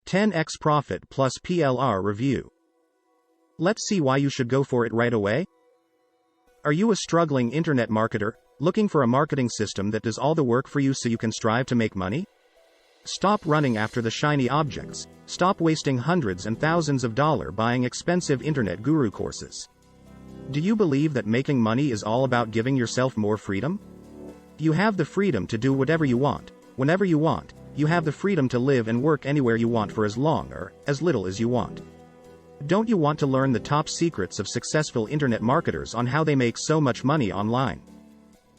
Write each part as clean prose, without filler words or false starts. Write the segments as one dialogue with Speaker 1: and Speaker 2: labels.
Speaker 1: 10x Profit plus PLR Review. Let's see why you should go for it right away. Are you a struggling internet marketer, looking for a marketing system that does all the work for you so you can strive to make money? Stop running after the shiny objects. Stop wasting hundreds and thousands of dollars buying expensive internet guru courses. Do you believe that making money is all about giving yourself more freedom? You have the freedom to do whatever you want, whenever you want. You have the freedom to live and work anywhere you want for as long or as little as you want. Don't you want to learn the top secrets of successful internet marketers on how they make so much money online?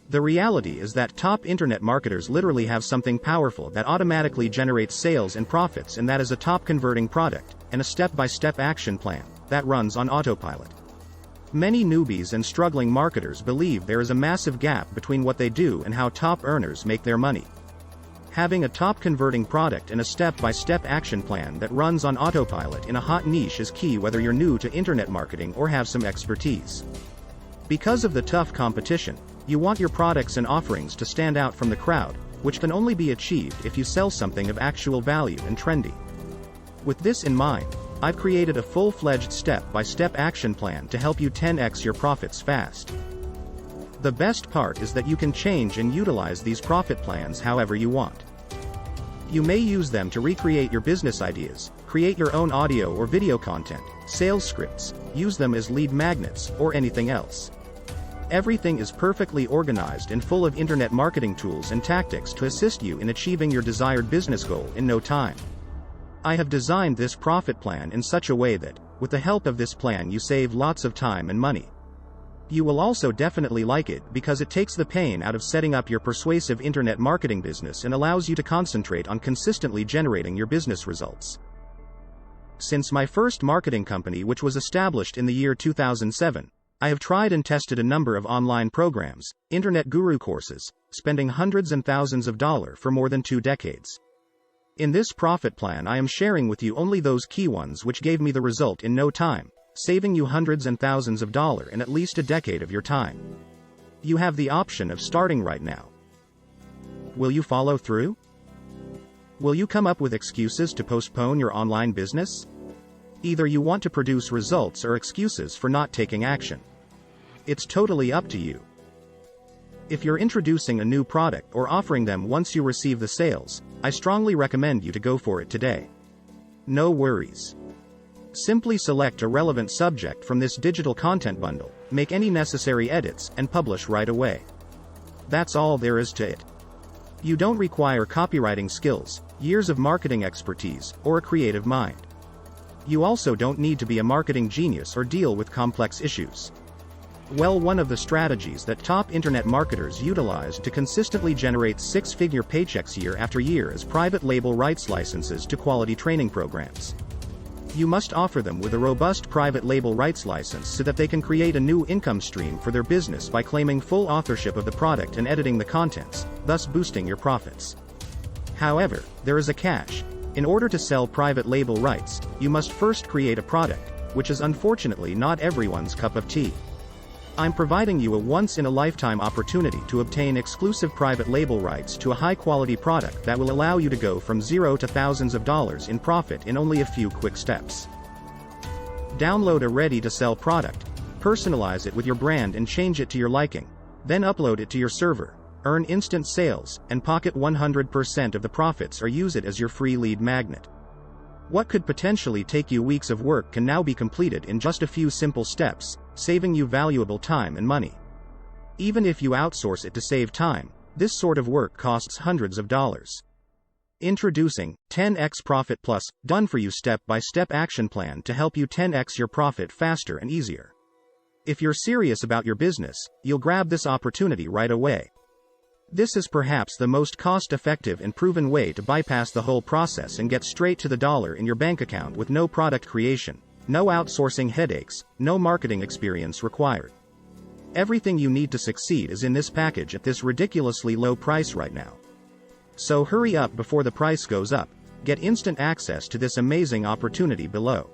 Speaker 1: The reality is that top internet marketers literally have something powerful that automatically generates sales and profits, and that is a top converting product and a step-by-step action plan that runs on autopilot. Many newbies and struggling marketers believe there is a massive gap between what they do and how top earners make their money. Having a top converting product and a step-by-step action plan that runs on autopilot in a hot niche is key, whether you're new to internet marketing or have some expertise. Because of the tough competition, you want your products and offerings to stand out from the crowd, which can only be achieved if you sell something of actual value and trendy. With this in mind, I've created a full-fledged step-by-step action plan to help you 10x your profits fast. The best part is that you can change and utilize these profit plans however you want. You may use them to recreate your business ideas, create your own audio or video content, sales scripts, use them as lead magnets, or anything else. Everything is perfectly organized and full of internet marketing tools and tactics to assist you in achieving your desired business goal in no time. I have designed this profit plan in such a way that, with the help of this plan, you save lots of time and money. You will also definitely like it because it takes the pain out of setting up your persuasive internet marketing business and allows you to concentrate on consistently generating your business results. Since my first marketing company, which was established in the year 2007, I have tried and tested a number of online programs, internet guru courses, spending hundreds and thousands of dollars for more than 2 decades. In this profit plan, I am sharing with you only those key ones which gave me the result in no time, saving you hundreds and thousands of dollars and at least a decade of your time. You have the option of starting right now. Will you follow through? Will you come up with excuses to postpone your online business? Either you want to produce results or excuses for not taking action. It's totally up to you. If you're introducing a new product or offering them once you receive the sales, I strongly recommend you to go for it today. No worries. Simply select a relevant subject from this digital content bundle, make any necessary edits, and publish right away. That's all there is to it. You don't require copywriting skills, years of marketing expertise, or a creative mind. You also don't need to be a marketing genius or deal with complex issues. Well, one of the strategies that top internet marketers utilize to consistently generate 6-figure paychecks year after year is private label rights licenses to quality training programs. You must offer them with a robust private label rights license so that they can create a new income stream for their business by claiming full authorship of the product and editing the contents, thus boosting your profits. However, there is a catch. In order to sell private label rights, you must first create a product, which is unfortunately not everyone's cup of tea. I'm providing you a once-in-a-lifetime opportunity to obtain exclusive private label rights to a high-quality product that will allow you to go from zero to thousands of dollars in profit in only a few quick steps. Download a ready-to-sell product, personalize it with your brand and change it to your liking, then upload it to your server, earn instant sales, and pocket 100% of the profits or use it as your free lead magnet. What could potentially take you weeks of work can now be completed in just a few simple steps, saving you valuable time and money. Even if you outsource it to save time, this sort of work costs hundreds of dollars. Introducing 10x Profit Plus, done for you step-by-step action plan to help you 10x your profit faster and easier. If you're serious about your business, you'll grab this opportunity right away. This is perhaps the most cost-effective and proven way to bypass the whole process and get straight to the dollar in your bank account with no product creation, no outsourcing headaches, no marketing experience required. Everything you need to succeed is in this package at this ridiculously low price right now. So hurry up before the price goes up. Get instant access to this amazing opportunity below.